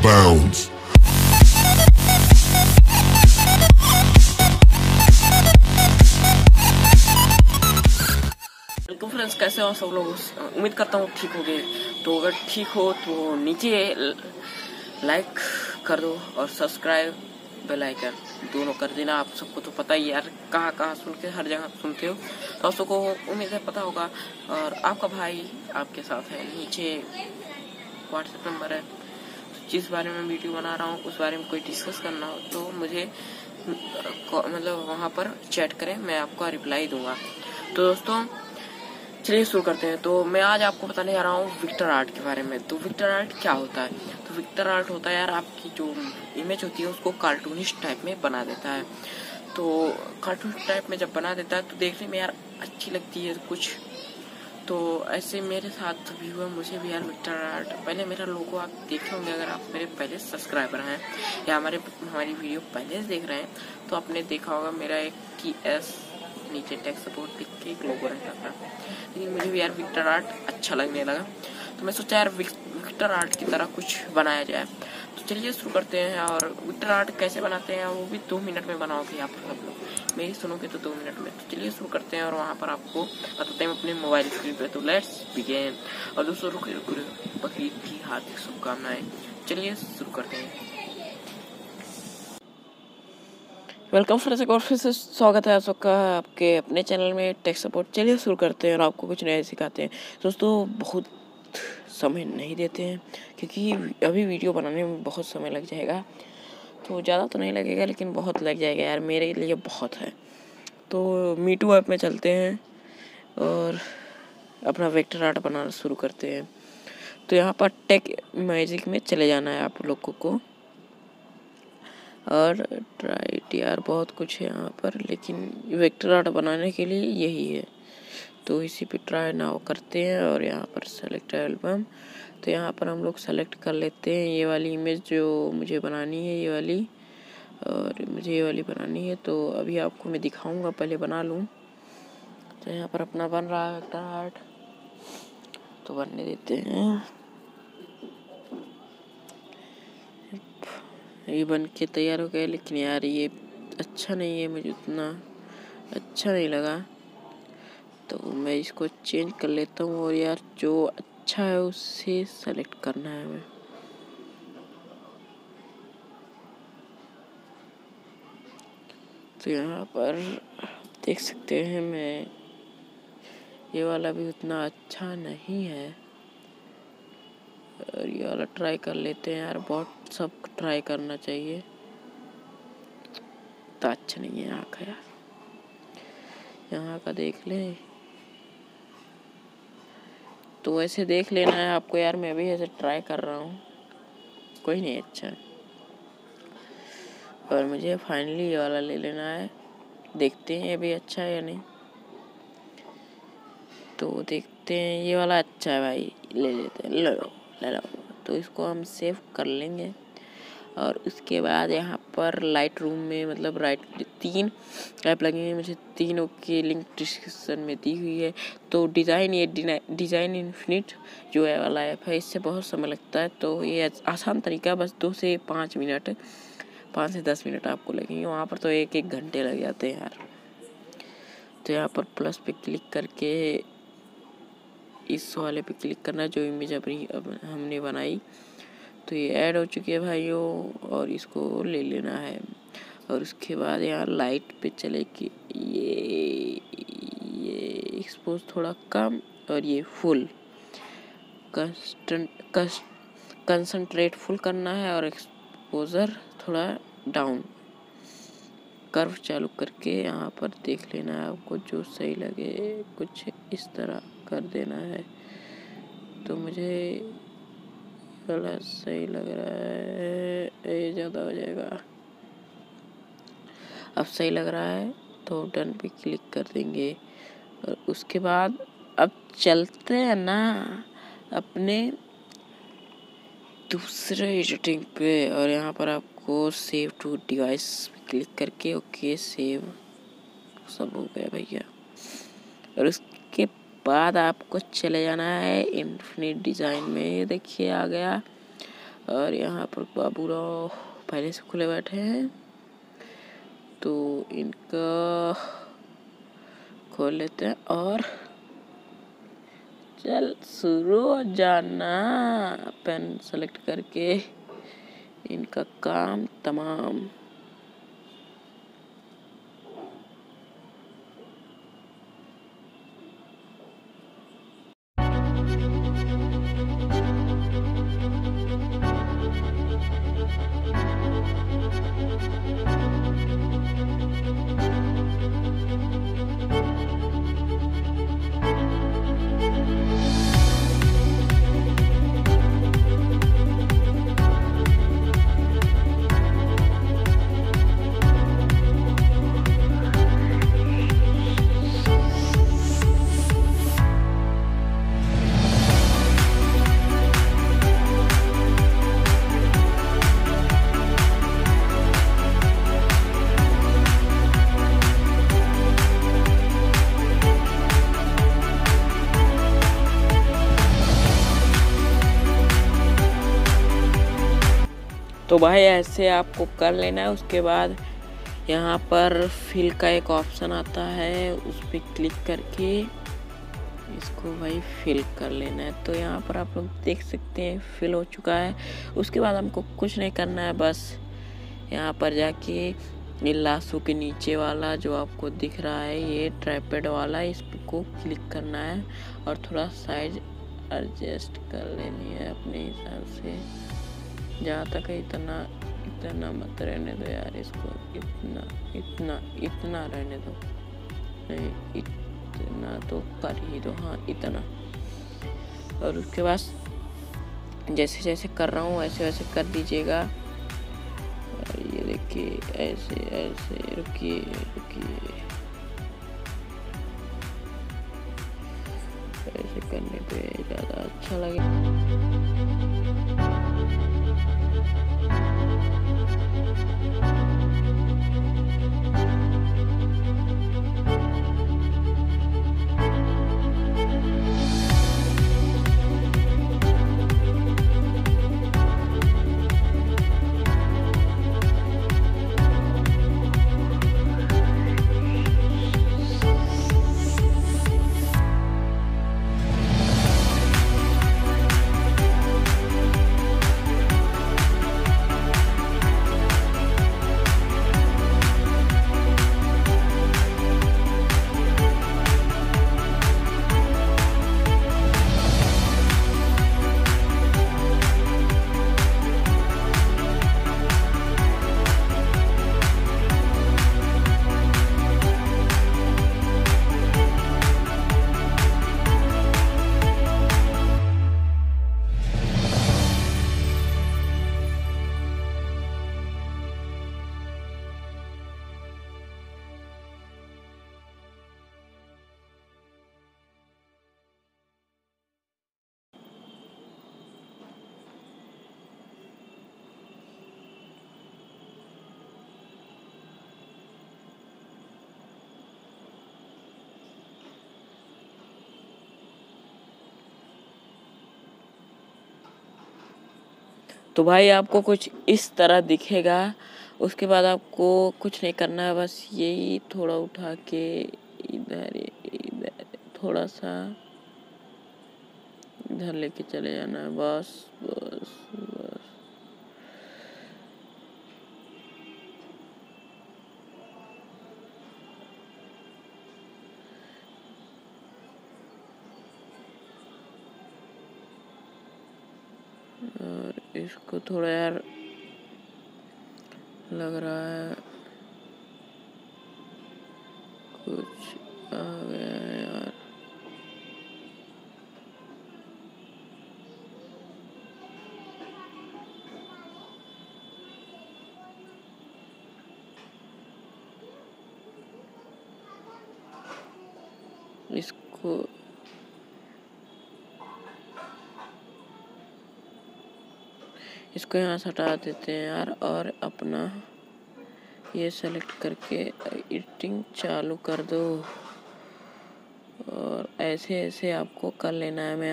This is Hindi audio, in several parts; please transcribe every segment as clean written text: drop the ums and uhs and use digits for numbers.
bounds. वेलकम फ्रेंड्स, कैसे हो सब लोग। उम्मीद करता हूँ ठीक हो गए। तो अगर ठीक हो तो नीचे लाइक कर दो और सब्सक्राइब बेल आइकन दोनों कर देना। आप सबको तो पता ही यार, कहाँ सुन के हर जगह सुनते हो, तो आप सबको उम्मीद है पता होगा। और आपका भाई आपके साथ है, नीचे व्हाट्सएप नंबर है। जिस बारे में वीडियो बना रहा हूँ उस बारे में कोई डिस्कस करना हो तो मुझे मतलब वहाँ पर चैट करें, मैं आपको रिप्लाई दूंगा। तो दोस्तों चलिए शुरू करते हैं। तो मैं आज आपको बताने जा रहा हूँ विक्टर आर्ट के बारे में। तो विक्टर आर्ट क्या होता है? तो विक्टर आर्ट होता है यार, आपकी जो इमेज होती है उसको कार्टूनिस्ट टाइप में बना देता है। तो कार्टून टाइप में जब बना देता है तो देखने में यार अच्छी लगती है कुछ। तो ऐसे मेरे साथ भी हुआ, मुझे भी यार विक्टर आर्ट। पहले मेरा लोगो आप देखे होंगे, अगर आप मेरे पहले सब्सक्राइबर हैं या हमारी वीडियो पहले से देख रहे हैं तो आपने देखा होगा मेरा एक की एस नीचे टेक सपोर्ट लिख के एक लोगो रहता था। लेकिन मुझे भी यार विक्टर आर्ट अच्छा लगने लगा, तो मैं सोचा यार विक्टर आर्ट की तरह कुछ बनाया जाए। तो चलिए शुरू करते हैं। और विक्टर आर्ट कैसे बनाते हैं वो भी 2 मिनट में बनाओगे आप सब लोग, मेरी सुनोगे तो 2 मिनट में। तो चलिए शुरू करते हैं और वहाँ पर आपको बताते हैं अपने मोबाइल स्क्रीन पे। तो लेट्स बिगिन। और दोस्तों रुके बकरीद की हार्दिक शुभकामनाएं। चलिए शुरू करते हैं। वेलकम फ्रेंड्स, एक और फिर से स्वागत है आप सबका आपके अपने चैनल में टेक सपोर्ट। चलिए शुरू करते हैं और आपको कुछ नया सिखाते हैं। दोस्तों बहुत समय नहीं देते हैं क्योंकि अभी वीडियो बनाने में बहुत समय लग जाएगा। तो ज़्यादा तो नहीं लगेगा लेकिन बहुत लग जाएगा यार, मेरे लिए बहुत है। तो मीटू ऐप में चलते हैं और अपना वेक्टर आर्ट बनाना शुरू करते हैं। तो यहाँ पर टेक मैजिक में चले जाना है आप लोगों को। और राइट यार बहुत कुछ है यहाँ पर, लेकिन वेक्टर आर्ट बनाने के लिए यही है। तो इसी पे ट्राई नाउ करते हैं और यहाँ पर सेलेक्ट एल्बम। तो यहाँ पर हम लोग सेलेक्ट कर लेते हैं ये वाली इमेज जो मुझे बनानी है, ये वाली, और मुझे ये वाली बनानी है। तो अभी आपको मैं दिखाऊंगा, पहले बना लूँ। तो यहाँ पर अपना बन रहा है वेक्टर आर्ट, तो बनने देते हैं। ये बन के तैयार हो गया, लेकिन यार ये अच्छा नहीं है, मुझे उतना अच्छा नहीं लगा। तो मैं इसको चेंज कर लेता हूँ और यार जो अच्छा है उससे सेलेक्ट करना है हमें। तो यहाँ पर देख सकते हैं मैं ये वाला भी उतना अच्छा नहीं है, और ये वाला ट्राई कर लेते हैं यार। बहुत सब ट्राई करना चाहिए, तो अच्छा नहीं है यहाँ का यार। यहाँ का देख लें तो ऐसे देख लेना है आपको यार, मैं भी ऐसे ट्राई कर रहा हूँ, कोई नहीं अच्छा है। और मुझे फाइनली ये वाला ले लेना है, देखते हैं ये भी अच्छा है या नहीं। तो देखते हैं ये वाला अच्छा है भाई, ले लेते हैं, ले लो। तो इसको हम सेव कर लेंगे। और उसके बाद यहाँ पर लाइट रूम में मतलब 3 ऐप लगेंगे, मुझे तीनों की लिंक डिस्क्रिप्शन में दी हुई है। तो डिज़ाइन इन्फिनिट जो है वाला ऐप है, इससे बहुत समय लगता है। तो ये आसान तरीका, बस 2 से 5 मिनट, 5 से 10 मिनट आपको लगेंगे। वहाँ पर तो 1-1 घंटे लग जाते हैं यार। तो यहाँ पर प्लस पे क्लिक करके इस वाले पे क्लिक करना जो इमेज अब हमने बनाई। तो ये ऐड हो चुकी है भाइयों, और इसको ले लेना है। और उसके बाद यहाँ लाइट पे चले कि ये एक्सपोज थोड़ा कम और ये फुल कंसंट्रेट फुल करना है, और एक्सपोजर थोड़ा डाउन। कर्व चालू करके यहाँ पर देख लेना है आपको जो सही लगे, कुछ इस तरह कर देना है। तो मुझे वाला सही लग रहा है, ये ज़्यादा हो जाएगा। अब सही लग रहा है तो डन पे क्लिक कर देंगे। और उसके बाद अब चलते हैं ना अपने दूसरे एडिटिंग पे। और यहाँ पर आपको सेव टू डिवाइस क्लिक करके ओके सेव सब हो गया भैया। और उसके बाद आपको चले जाना है इन्फिनिट डिज़ाइन में। ये देखिए आ गया। और यहाँ पर बाबूराव पहले से खुले बैठे हैं, तो इनका खोल लेते हैं और चल शुरू हो जाना। पेन सेलेक्ट करके इनका काम तमाम। तो भाई ऐसे आपको कर लेना है। उसके बाद यहाँ पर फिल का एक ऑप्शन आता है, उस पर क्लिक करके इसको भाई फिल कर लेना है। तो यहाँ पर आप लोग देख सकते हैं फिल हो चुका है। उसके बाद हमको कुछ नहीं करना है, बस यहाँ पर जाके लाशों के नीचे वाला जो आपको दिख रहा है ये ट्राइपॉड वाला, इस को क्लिक करना है और थोड़ा साइज एडजस्ट कर लेनी है अपने हिसाब से। जहाँ तक है इतना मत रहने दो यार, इसको इतना रहने दो, नहीं इतना तो कर ही दो, हाँ इतना। और उसके बाद जैसे जैसे कर रहा हूँ वैसे वैसे कर दीजिएगा। और ये देखिए ऐसे ऐसे, रुकिए ऐसे करने पे ज़्यादा अच्छा लगे। तो भाई आपको कुछ इस तरह दिखेगा। उसके बाद आपको कुछ नहीं करना है, बस यही थोड़ा उठा के इधर थोड़ा सा इधर लेके चले जाना है, बस बस बस। और इसको थोड़ा यार लग रहा है कुछ आ गया है यार। इसको यहाँ से हटा देते हैं यार, और अपना ये सेलेक्ट करके एडिटिंग चालू कर दो। और ऐसे ऐसे आपको कर लेना है। मैं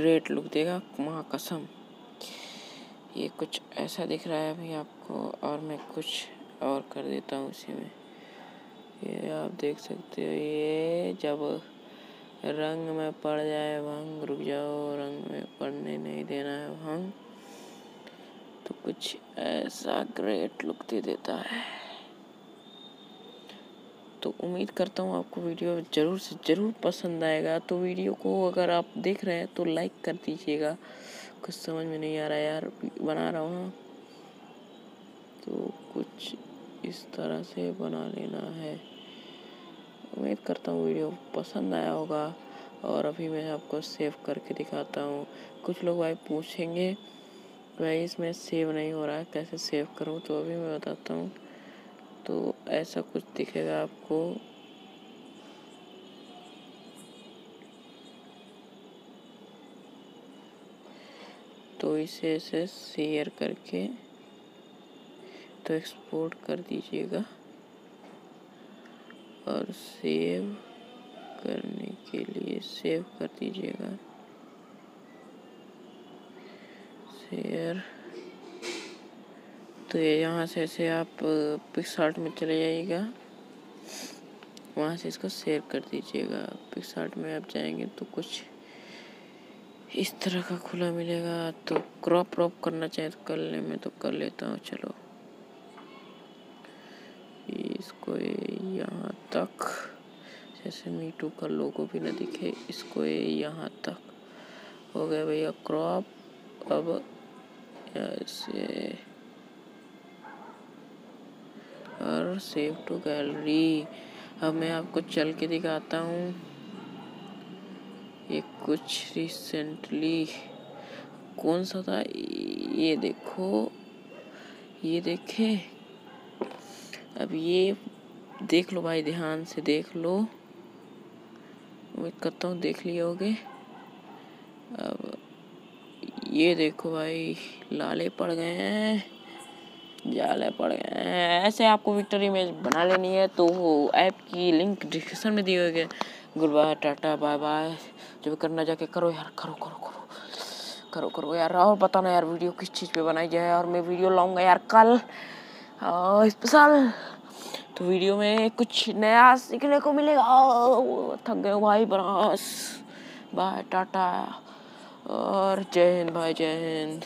ग्रेट लुक देगा, माँ कसम। ये कुछ ऐसा दिख रहा है अभी आपको, और मैं कुछ और कर देता हूँ इसी में। ये आप देख सकते हो, ये जब रंग में पड़ जाए भंग, रुक जाओ, रंग में पड़ने नहीं देना है भंग, तो कुछ ऐसा ग्रेट लुक दे देता है। तो उम्मीद करता हूँ आपको वीडियो ज़रूर से ज़रूर पसंद आएगा। तो वीडियो को अगर आप देख रहे हैं तो लाइक कर दीजिएगा। कुछ समझ में नहीं आ रहा यार, बना रहा हूँ ना, तो कुछ इस तरह से बना लेना है। उम्मीद करता हूँ वीडियो पसंद आया होगा। और अभी मैं आपको सेव करके दिखाता हूँ। कुछ लोग भाई पूछेंगे भाई इसमें सेव नहीं हो रहा है, कैसे सेव करूँ, तो अभी मैं बताता हूँ। तो ऐसा कुछ दिखेगा आपको। तो इसे ऐसे शेयर करके तो एक्सपोर्ट कर दीजिएगा, और सेव करने के लिए सेव कर दीजिएगा, शेयर। तो ये यहाँ से ऐसे आप पिक्सआर्ट में चले जाइएगा, वहाँ से इसको शेयर कर दीजिएगा। पिक्सआर्ट में आप जाएंगे तो कुछ इस तरह का खुला मिलेगा। तो क्रॉप करना चाहे तो कर ले, मैं तो कर लेता हूँ। चलो इसको यहाँ तक, जैसे मीटू का लोगो भी ना दिखे, इसको यहाँ तक हो गया भैया क्रॉप। अब ऐसे, और सेव टू गैलरी। अब मैं आपको चल के दिखाता हूँ। ये कुछ रिसेंटली कौन सा था, ये देखो, ये देखे। अब ये देख लो भाई, ध्यान से देख लो, उम्मीद करता हूँ देख लिए होगे। अब ये देखो भाई, लाले पड़ गए हैं, जाले पड़ गए हैं। ऐसे आपको विक्टर इमेज बना लेनी है तो ऐप की लिंक डिस्क्रिप्शन में दी हुई है। Good bye, tata, bye bye. जो भी करना जाके करो यार, करो यार। और बताना यार वीडियो किस चीज़ पे बनाई जाए, और मैं वीडियो लाऊंगा यार कल स्पेशल। तो वीडियो में कुछ नया सीखने को मिलेगा। थक गए भाई, बस बाय, टाटा और जय हिंद भाई, जय हिंद।